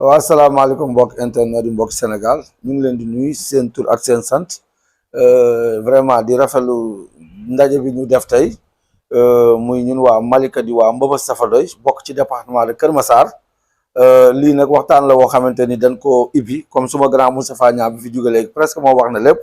waaw asalaamaaleykum mbokk internet yi mbokk Sénégal ñu ngi leen di nuyu seen tur ak seen sant vraiment di rafetlu ndaje bi ñu def tey muy ñun waa Malika di waa Mbëbës Safadoy bokk ci département de Kër Massar lii nag waxtaan la woo xamante ni dañ ko ibbi comme suma grand Moustapha Niang bi fi jóge léegi presque moo wax na lépp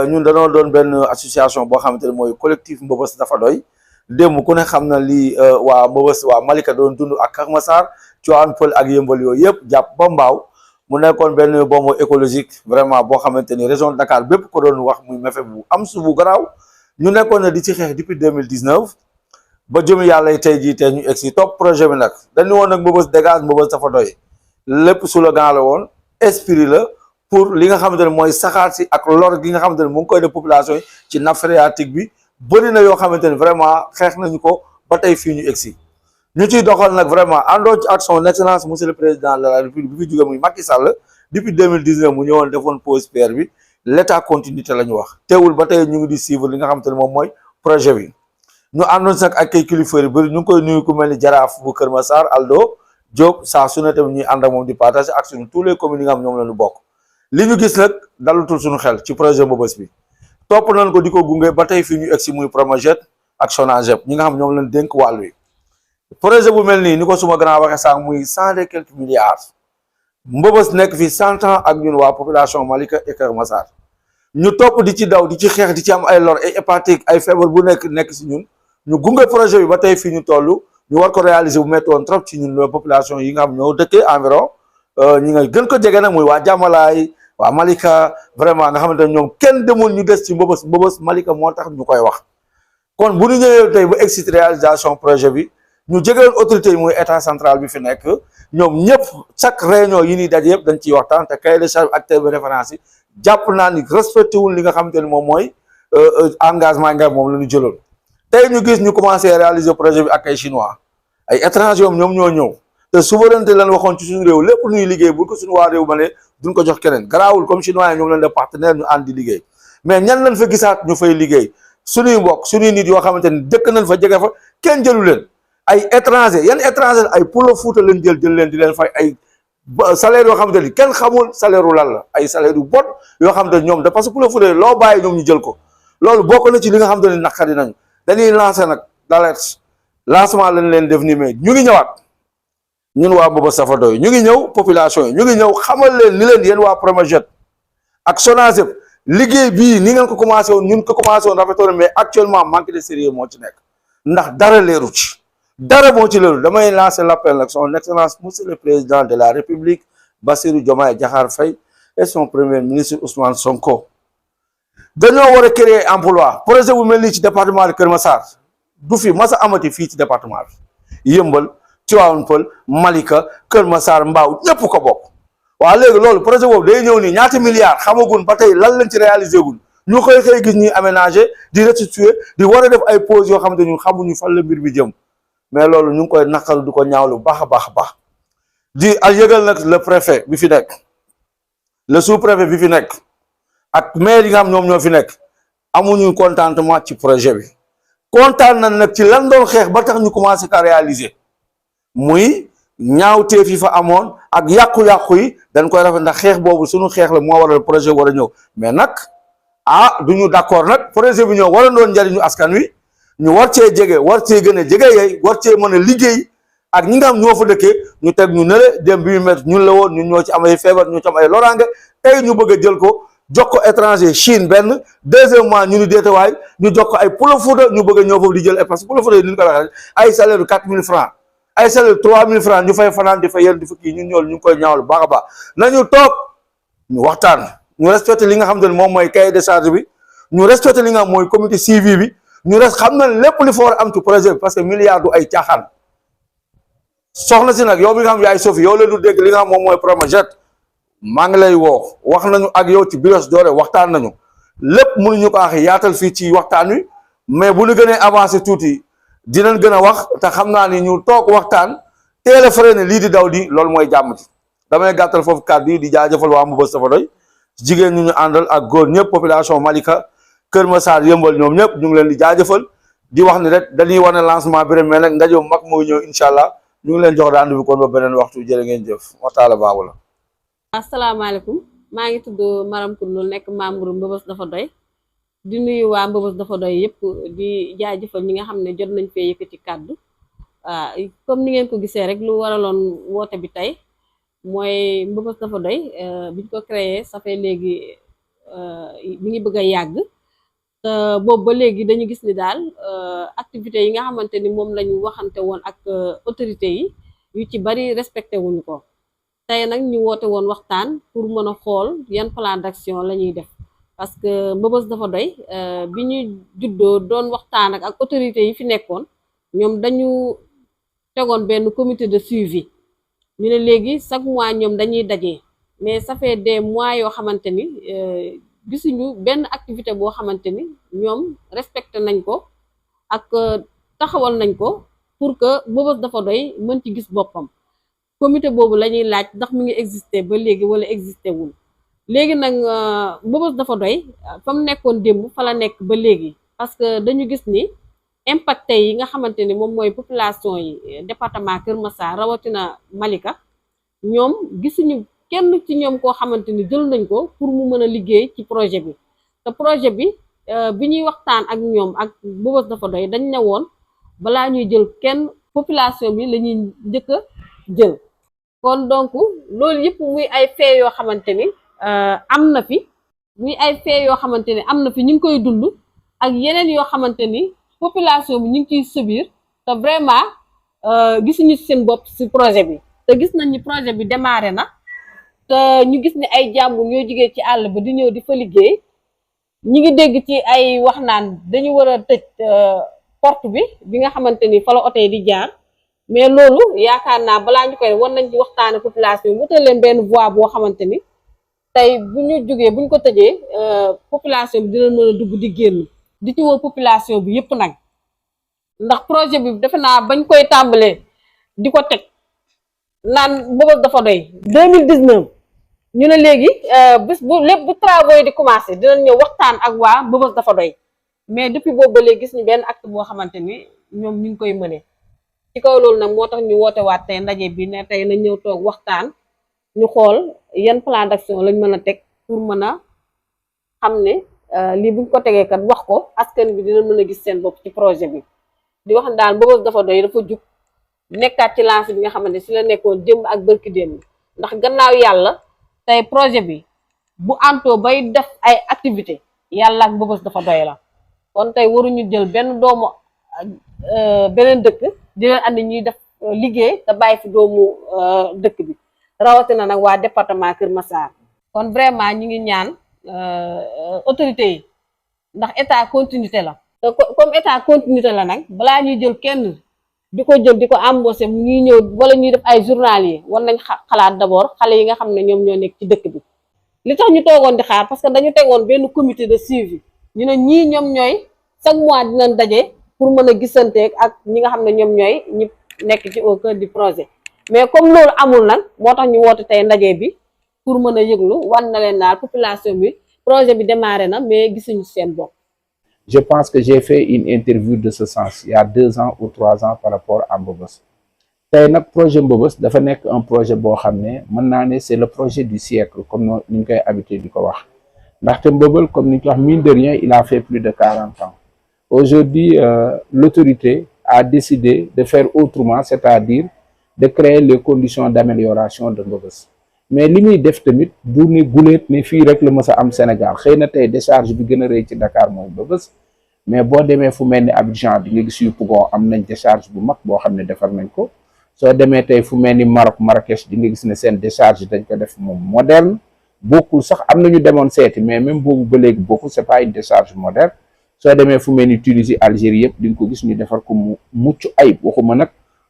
ñun dañoo doon benn association boo xamante ni mooy collectif Mbëbës Safadoy démb ku ne xam na lii waa Mbëbës waa Malika doon dund ak Kër Massar Tivaouane Peulh ak yëmbal yooyu yëpp jàpp ba mbaaw mu nekkoon benn bombe écologique vraiment boo xamante ni région de Dakar bépp ko doon wax muy méfe bu am su bu garaaw ñu nekkoon ne di ci xeex depuis 2019 ba jëmi yàlla tey jii tey ñu egg si topp projet bi nag dañu woon nag Mbëbës dégage Mbëbës Safadoy lépp slogan la woon esprit la pour li nga xamante ne mooy saxaar si ak lor gi nga xamante ne mu ngi koy def population yi ci nappe phréatique bi bëri na yoo xamante ni vraiment xeex nañu ko ba tey fii ñu egg si ñu ciy doxal nag vraiment àndoo ci ak son excellence monsieur le président de la république bi fi jóge muy Macky Sall depuis 2019 mu ñëwoon defoon pause pierre bi l' état continuité la ñu wax teewul ba tey ñu ngi di suivre li nga xamante ne moom mooy projet bi ñu àndoon sax ak ay kilifa yu bëri ñu ngi koy nuyu ku mel ni jaraaf bu Kër Massar Aldo Diop saa su ne tamit ñuy ànd ak moom di partager ak suñu tous les communes yi nga xam ñoom la ñu bokk li ñu gis nag dalutul suñu xel ci projet Mbëbës bi topp nañ ko di ko gunge ba tey fii ñu egg si muy Promojet ak Sonaged ñi nga xam ñoom lañ dénk wàll wi projet bu mel nii ni ko suma grand waxee sànq muy 100 et quelques milliards Mbëbës nekk fi 100 ans ak ñun waa population Malika et Kër Massar ñu topp di ci daw di ci xeex di ci am ay lor ay hépatique ay feebar bu nekk si ñun ñu gunge projet bi ba tey fii ñu toll ñu war ko réaliser bu métti woon trop ci ñun population yi nga xam ñoo dëkkee environ ñi nga gën ko jege nag muy waa Jàmmalaay waa Malika vraiment nga xamante ne ñoom kenn demul ñu des ci Mbëbës Malika moo tax ñu koy wax kon bu ñu ñëwee tey ba exit réalisation projet bi ñu jegeel autorité yi muy état central bi fi nekk ñoom ñëpp chaque réunion yi ñuy daje yëpp dañ ciy waxtaan te cahier de charge acteur de référence yi jàpp naa ni respecté wul li nga xamante ni moom mooy engagement nga moom la ñu jëloon tey ñu gis ñu commencé réaliser projet bi ak ay chinois ay étrangers ñoom ñoo ñëw te souveraineté lañ waxoon ci suñu réew lépp lu ñuy liggéey bu ko suñu waa réew ma ne duñ ko jox keneen garaawul comme chinois yi ñoom lañ def partenaire ñu ànd di liggéey mais ñan lañ fa gisaat ñu fay liggéey suñuy mbokk suñuy nit yoo xamante ni dëkk nañ fa jege fa kenn jëlu leen ay étranger yan étranger ay Pulo Fuuta leen jël leen di leen fay ay salaire yoo xamante ni kenn xamul salaire u lan la ay salaire yu bon yoo xamante ni ñoom da parce que Pulo Fuuta loo bàyyi ñoom ñu jël ko loolu bokk na ci li nga xamante ni naqari nañu dañuy lancé nag d'alerte lancement lañ leen def nii mais ñu ngi ñëwaat ñun waa Mbëbës Safadoy ñu ngi ñëw population yi ñu ngi ñëw xamal leen ni leen yéen waa Promojet ak Sonaged liggéey bii ni ngeen ko commencé woon ñun ko commencé woon rafetoon mais actuellement manque de sérieux moo ci nekk ndax dara leeru ci dara moo ci leeru damay lancer l'appel nag son excellence monsieur le président de la république Bassirou Diomaye Diakhar Faye et son premier ministre Ousmane Sonko dañoo war a créer emploi projet bu mel nii ci département de Kër Massar du fi masa amati fii ci département bi yëmbal Tivaouane Peulh Malika Kër Massar Mbao ñëpp ko bokk waaw léegi loolu projet boobu day ñëw nii ñaata milliards xamagun ba tey lan lañ ci réalisé gun ñu koy xëy gis ñuy aménager di restituer di war a def ay pause yoo xamante ñun xamuñu fan la mbir bi jëm mais loolu ñu ngi koy naqaru di ko ñaawlu baax a baax a baax di ak yëgal nag le préfet bi fi nekk le sous préfet bi fi nekk ak maire yi nga xam ñoom ñoo fi nekk amuñu contentement ci projet bi kontaan nañ nag ci lan doon xeex ba tax ñu commencé ka réaliser muy ñaawteef yi fa amoon ak yàqu-yàqu yi dañ koy rafet ndax xeex boobu suñu xeex la moo waral projet war a ñëw mais nag duñu d'accord nag projet bi ñëw war a doon njariñu askan wi ñu war cee jege war cee gën a jege yey war cee mën a liggéey ak ñi nga xam ñoo fa dëkkee ñu teg ñu nële dem bi ñu met ñun la woon ñun ñoo ci am ay feebar ñoo ci am ay loraange tey ñu bëgg a jël ko jox ko étranger Chine benn deuxièmement ñu ni déetawaay ñu jox ko ay Pulo Fuuta ñu bëgg a ñëw foofu di jël parce que Pulo Fuuta yi ni ñu ko waxee ay salaire 4000 francs ay salaire 3000 francs ñu fay fanaan di fa yéen di fa kii ñun ñoolu ñu ngi koy ñaawlu baax a baax nañu toog ñu waxtaan ñu respecté li nga xam ne moom mooy cahier de charge bi ñu respecté li nga xam mooy comité suivi bi ñu xam na lépp li fa war a am ci projet bi parce que milliards du ay caaxaan soxna si nag yow mi nga xam yaay Sophie yow la du dégg li nga xam moom mooy Promojet maa ngi lay woo wax nañu ak yow ci Brioche Dorée waxtaan nañu lépp mënuñu ko wax yaatal fii ci waxtaan wi mais bu ñu gënee avancé tuuti dinañ gën a wax te xam naa ni ñu toog waxtaan teel a freiné lii di daw di loolu mooy jàmm ci damay gàttal foofu kàddu yi di jaajëfal waa Mbëbës Safadoy jigéen ñu àndal ak góor ñëpp population Malika Kër Massar yëmbal ñoom ñëpp ñu ngi leen di jaajëfal di wax ni rek dañuy wane lancement bi rek mais nag ndaje bu mag mooy ñëw incha allah ñu ngi leen jox rendez-vous kon ba beneen waxtu jërë ngeen jëf Mortalla Babou la. asalaamaaleykum maa ngi tudd Maram Koundoul nekk membre Mbëbës Dafa Doy di nuyu waa Mbëbës Dafa Doy yëpp di jaajëfal ñi nga xam ne jot nañ fee yëkkati kàddu comme ni ngeen ko gisee rek lu waraloon woote bi tey mooy Mbëbës Dafa Doy biñ ko créé ça fait léegi mi ngi bëgg a yàgg te boobu ba léegi dañu gis ni daal activités yi nga xamante ni moom lañu waxante woon ak autorités yi yu ci bari respecté wuñu ko. tey nag ñu woote woon waxtaan pour mën a xool yan plan d'action la ñuy def parce que Mbëbës Dafa Doy bi ñu juddoo doon waxtaan ak autorités yi fi nekkoon ñoom dañu tegoon benn comité de suivi ñu ne léegi chaque mois ñoom dañuy daje mais ça fait des mois yoo xamante ni gisuñu benn activité boo xamante ni ñoom respecté nañ ko ak taxawal nañ ko pour que Mbëbës Dafa Doy mën ci gis boppam. comité boobu la ñuy laaj ndax mi ngi existé ba léegi wala existé wul léegi nag Mbëbës Dafa Doy fa mu nekkoon démb fa la nekk ba léegi parce que dañu gis ni impacté yi nga xamante ni moom mooy population yi département Kër Massar rawatina Malika ñoom gisuñu kenn ci ñoom koo xamante ni jël nañ ko pour mu mën a liggéey ci projet bi te projet bi bi ñuy waxtaan ak ñoom ak Mbëbës Dafa Doy dañ ne woon balaa ñuy jël kenn population bi la ñuy njëkk a jël. kon donc loolu yëpp muy ay fee yoo xamante ni am na fi muy ay fee yoo xamante ni am na fi ñu ngi koy dund ak yeneen yoo xamante ni population bi ñu ngi ciy subir te vraiment gisuñu seen bopp ci projet bi te gis nañ ni projet bi démarré na te ñu gis ni ay jàmbur ñoo jugee ci àll ba di ñëw di fa liggéey ñi ngi dégg ci ay wax naan dañu war a tëj porte bi nga xamante ni fa la oto yi di jaar. mais loolu yaakaar naa balaa ñu koy war nañ ci waxtaane population bi wutal leen benn voie boo xamante ni tey bu ñu jógee bu ñu ko tëjee population bi dina mën a dugg di génn di ci woo population bi yëpp nag ndax projet bi defe naa bañ koy tàmbalee di ko teg naan Mbëbës Dafa Doy 2019 ñu ne léegi bis bu lépp bu travaux yi di commencé dinañ ñëw waxtaan ak waa Mbëbës Dafa Doy mais depuis boobu ba léegi gis ñu benn acte boo xamante ni ñoom ñu ngi koy mëne ci kaw loolu nag moo tax ñu woote waat tey ndaje bi ne tey nañ ñëw toog waxtaan ñu xool yan plan d'action lañ mën a teg pour mën a xam ne lii buñ ko tegee kat wax ko askan bi dina mën a gis seen bopp ci projet bi di wax ne daal Mbëbës Dafa Doy dafa jug nekkaat ci lancé bi nga xamante si la nekkoon démb ak bërki démb ndax gannaaw yàlla tey projet bi bu antoo bay def ay activité yàlla ak Mbëbës Dafa Doy la kon tey waruñu jël benn doomu beneen dëkk di leen andi ñuy def liggéey te bàyyi fi doomu dëkk bi rawatina nag waa département Kër Massar kon vraiment ñu ngi ñaan autorités yi ndax état continuité la te comme état continuité la nag balaa ñuy jël kenn di ko jël di ko embauché ñuy ñëw wala ñuy def ay journalier war nañ xalaat d'abord xale yi nga xam ne ñoom ñoo nekk ci dëkk bi li tax ñu toogoon di xaar parce que dañu tegoon benn comité de suivi ñu ne ñii ñoom ñooy chaque mois dinañ daje pour mën a gisanteeg ak ñi nga xam ne ñoom ñooy ñi nekk ci au cœur du projet mais comme loolu amul nag moo tax ñu woote tey ndaje bi pour mën a yëglu wan na leen daal population bi projet bi démarré na mais gisuñu seen bopp. Je pense que j'ai fait une interview de ce sens il y a 2 ans ou 3 ans par rapport à Mbëbës tey nag projet Mbëbës dafa nekk un projet boo xam ne mën naa ne c'est le projet du siècle comme ni ñu koy habitué di ko wax ndaxte Mbëbës comme ni ñu ko wax mine de rien il a fait plus de 40 ans. Aujourd'hui, l'autorité a décidé de faire autrement, c'est-à-dire de créer les conditions d'amélioration de Mbëbës mais li muy def tamit du ne guleet ne fii rek la mës a am Sénégal xëy na tey décharge bi gën a rëy ci Dakar mooy Mbëbës mais boo demee fu mel ni Abidjan bi nga gis yu Pougon am nañ décharge bu mag boo xam ne defar nañ ko soo demee tey fu mel ni Maroc Marrakech di nga gis ne seen décharge dañ ko def moom moderne bokkul sax am nañu demoon seeti mais même boobu ba léegi bokkul c'est pas une décharge moderne soo demee fu mel ni Tunisie Algérie yëpp di nga ko gis ñu defar ko mu mucc ayib waxuma nag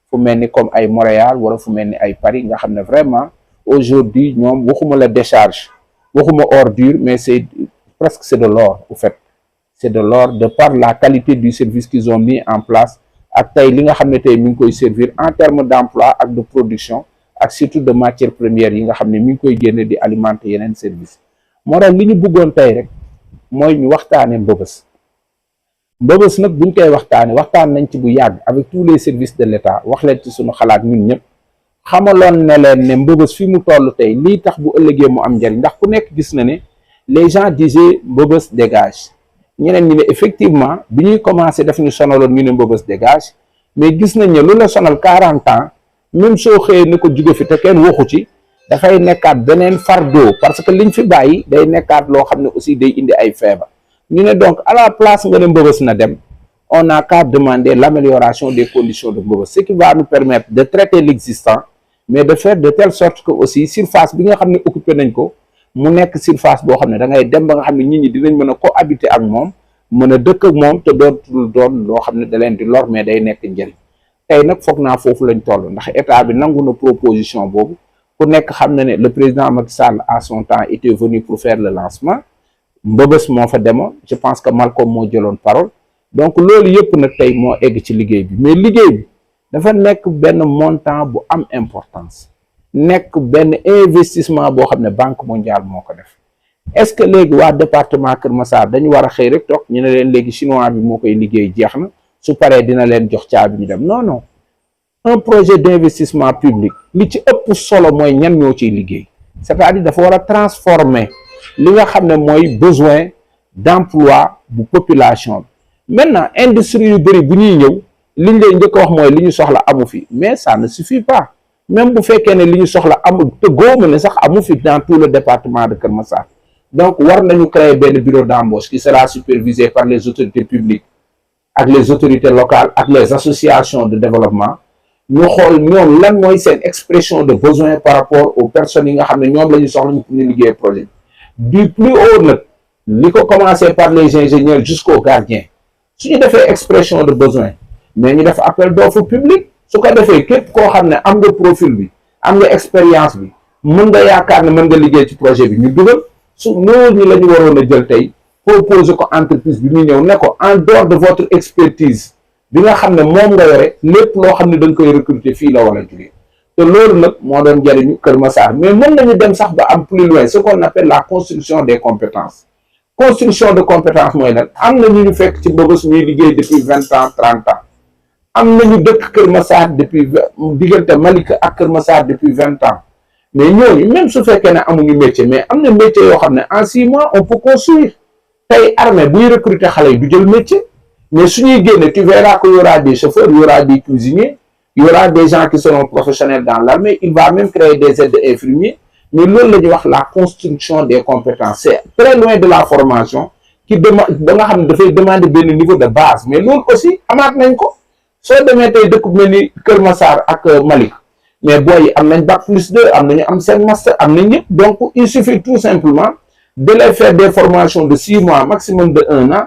fu mel ni comme ay Montréal wala fu mel ni ay Paris nga xam ne vraiment aujourd'hui ñoom waxuma la décharge waxuma ordure mais c'est presque c'est de l'or au fait c'est de l'or de par la qualité du service qu'ils ont mis en place ak tey li nga xam ne tey mi ngi koy servir en termes d'emploi ak de production ak surtout de matières premières yi nga xam ne mi ngi koy génne di alimenter yeneen service moo tax li ñu bëggoon tey rek mooy ñu waxtaane Mbëbës Mbëbës nag buñ koy waxtaan nañ ci bu yàgg avec tous les services de l'État wax leen ci suñu xalaat ñun ñëpp xamaloon ne leen ne Mbëbës fi mu toll tey lii tax bu ëllëgee mu am njariñ ndax ku nekk gis na ne les gens disaient Mbëbës dégage ñeneen ñi ne effectivement bi ñuy commencé daf ñu sonaloon ñu ne Mbëbës dégage mais gis nañ ne lu la sonal 40 ans même soo xëyee ne ko jóge fi te kenn waxu ci dafay nekkaat beneen fardeau parce que liñ fi bàyyi day nekkaat loo xam ne aussi day indi ay feebar ñu ne donc à la place nga ne Mbëbës na dem on n'a qu'à demander l'amélioration des conditions de Mbëbës, ce qui va nous permettre de traiter l'existant mais de faire de telle sorte que aussi surface bi nga xam ne occupé nañ ko mu nekk surface boo xam ne da ngay dem ba nga xam ne nit ñi dinañ mën a cohabiter ak moom mën a dëkk ak moom te dootul doon loo xam ne da leen di lor mais day nekk njëriñ tey nag foog naa foofu lañ toll ndax état bi nangu na proposition boobu ku nekk xam na ne le président Macky Sall à son temps était venu pour faire le lancement Mbëbës moo fa demoon je pense que Malcolm moo jëloon parole donc loolu yëpp nag tey moo egg ci liggéey bi mais liggéey bi dafa nekk benn montant bu am importance nekk benn investissement boo xam ne Banque mondiale moo ko def est-ce que léegi waa département Kër Massar dañu war a xëy rek toog ñu ne leen léegi chinois bi moo koy liggéey jeex na su paree dina leen jox caabi ñu dem non non un projet d'investissement public li ci ëpp solo mooy ñan ñoo ciy liggéey c'est-à-dire dafa war a transformer li nga xam ne mooy besoin d'emploi bu population bi maintenant industrie yu bëri bu ñuy ñëw liñ lay njëkk a wax mooy li ñu soxla amu fi mais ça ne suffit pas même bu fekkee ne li ñu soxla amu te góomu ne sax amu fi dans tout le département de Kër Massar donc war nañu créer benn bureau d'embauche qui sera supervisé par les autorités publiques ak les autorités locales ak les associations de développement ñu xool ñoom lan mooy seen expression de besoin par rapport aux personnes yi nga xam ne ñoom la ñu soxla ñu pour ñu liggéey projet du plus haut nag li ko commencer par les ingénieurs jusqu'aux gardiens su ñu defee expression de besoin mais ñu def appel d'offre public su ko defee képp koo xam ne am nga profil bi am nga expérience bi mën nga yaakaar ne mën nga liggéey ci projet bi ñu dugal su loolu ñi la ñu waroon a jël tey proposer ko entreprise bi ñu ñëw ne ko en dehors de votre expertise bi nga xam ne moom nga yore lépp loo xam ne dañ koy recruter fii la war a jógee te loolu nag moo doon jariñu Kër Massar mais mën nañu dem sax ba am plus loin ce qu'on appelle la construction des compétences construction de compétences mooy lan am na ñu fekk ci Mbëbës ñuy liggéey depuis 20 ans 30 ans am nañu dëkk Kër Massar depuis diggante Malika ak Kër Massar depuis 20 ans mais ñooñu même su fekkee ne amuñu métier mais am na métier yoo xam ne en 6 mois on peut construire tey armée buy recruter xale yi du jël métier mais suñuy génne tu verras que y aura des chauffeurs y aura des cuisiniers y aura des gens qui seront professionnels dans l'armée il va même créer des aides infirmiers mais loolu la ñuy wax la construction des compétences c'est très loin de la formation qui demande ba nga xam ne dafay demander benn niveau de base mais loolu aussi amaat nañ ko soo demee tey dëkk bu mel ni Kër Massar ak Malick mais booy am nañ bac+2 am nañu am seen master am nañ ñëpp donc il suffit tout simplement de les faire des formations de 6 mois maximum de 1 an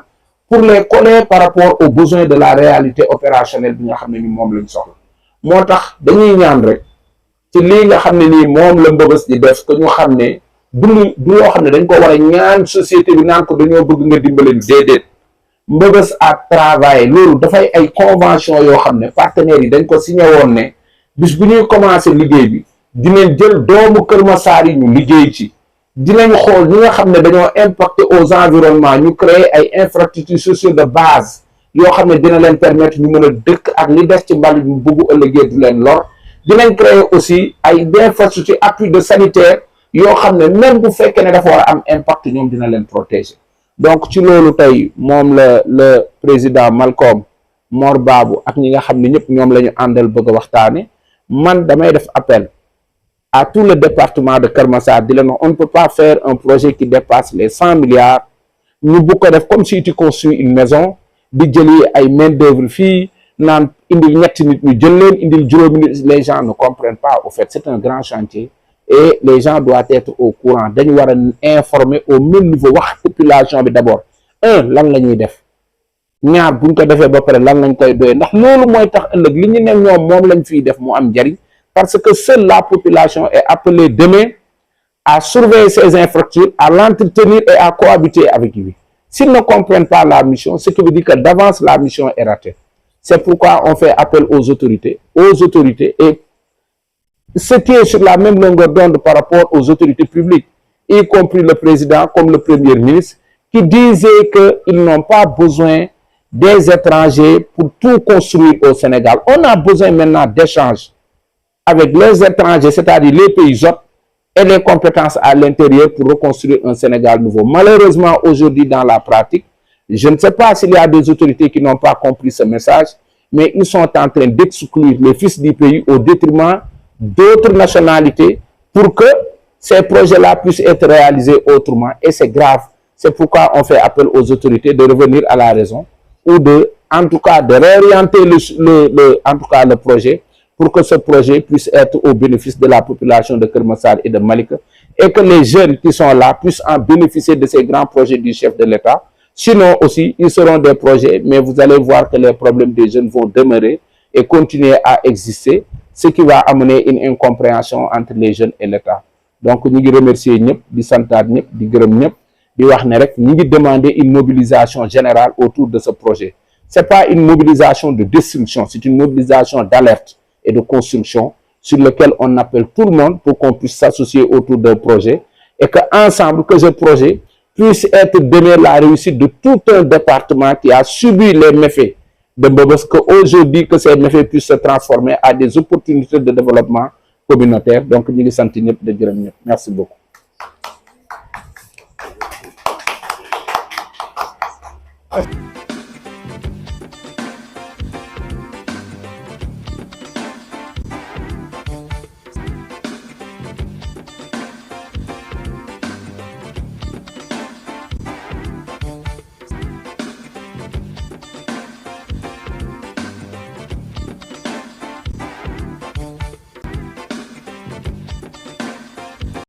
pour les coller par rapport aux besoins de la réalité opérationnelle bi nga xam ne ni moom lañ soxla moo tax dañuy ñaan rek ci lii nga xam ne nii moom la Mbëbës di def que ñu xam ne du loo xam ne dañ ko war a ñaan société bi naan ko dañoo bëgg nga dimbale ñu déedéet Mbëbës à travailler loolu dafay ay convention yoo xam ne partenaires yi dañ ko signé woon ne bis bu ñuy commencer liggéey bi dinañ jël doomu Kër Massar yi ñu liggéey ci dinañ xool ñi nga xam ne dañoo impacter aux environnements ñu créer ay infrastructures sociales de base yoo xam ne dina leen permettre ñu mën a dëkk ak li des ci mbalit ñu bëggu ëllëgee du leen lor dinañ créer aussi ay infrastructures appui de sanitaire yoo xam ne même bu fekkee ne dafa war a am impact ñoom dina leen protéger donc ci loolu tey moom la le président Malcolm Mor Babou ak ñi nga xam ne ñëpp ñoom la ñu àndal bëgg a waxtaane man damay def appel à tout le département de Kër Massar di leen wax on ne peut pas faire un projet qui dépasse les 100 milliards ñu bu ko def comme si tu construis une maison di jëli ay main d'œuvre fii naan indil ñetti nit ñu jël leen indil juróomi nit les gens ne comprennent pas au fait c'est un grand chantier et les gens doivent être au courant dañu war a informer au même niveau wax population bi d'abord lan la ñuy def ñaar buñ ko defee ba pare lan lañ koy doyee ndax loolu mooy tax ëllëg li ñu ne ñoom moom lañ fiy def mu am njariñ parce que seule la population est appelée demain à surveiller ces infrastructures, à l'entretenir et à cohabiter avec lui. S'ils ne comprennent pas la mission, ce qui veut dire que d'avance la mission est ratée. C'est pourquoi on fait appel aux autorités et ce qui est sur la même longueur d'onde par rapport aux autorités publiques, y compris le président comme le premier ministre, qui disaient qu'ils n'ont pas besoin des étrangers pour tout construire au Sénégal. On a besoin maintenant d'échanges avec les étrangers, c'est-à-dire les pays hôtes, et les compétences à l'intérieur pour reconstruire un Sénégal nouveau. Malheureusement, aujourd'hui, dans la pratique, je ne sais pas s'il y a des autorités qui n'ont pas compris ce message, mais ils sont en train d'exclure les fils du pays au détriment d'autres nationalités pour que ces projets-là puissent être réalisés autrement. Et c'est grave. C'est pourquoi on fait appel aux autorités de revenir à la raison ou en tout cas, de réorienter le projet pour que ce projet puisse être au bénéfice de la population de Keur Massar et de Malika et que les jeunes qui sont là puissent en bénéficier de ces grands projets du chef de l'État. Sinon aussi, ils seront des projets, mais vous allez voir que les problèmes des jeunes vont demeurer et continuer à exister, ce qui va amener une incompréhension entre les jeunes et l'État. Donc, nous remercions ñëpp, di santaat ñëpp, di gërëm ñëpp, di wax ne rek ñu ngi demander une mobilisation générale autour de ce projet. Ce n'est pas une mobilisation de destruction, c'est une mobilisation d'alerte et de construction sur lequel on appelle tout le monde pour qu'on puisse s'associer autour d'un projet et qu'ensemble, que ce projet puisse être donné la réussite de tout un département qui a subi les méfaits de Mbeubeus, qu'aujourd'hui, que ces méfaits puissent se transformer à des opportunités de développement communautaire. Donc, nous ngi sant ñëpp de gërëm ñëpp. Merci beaucoup.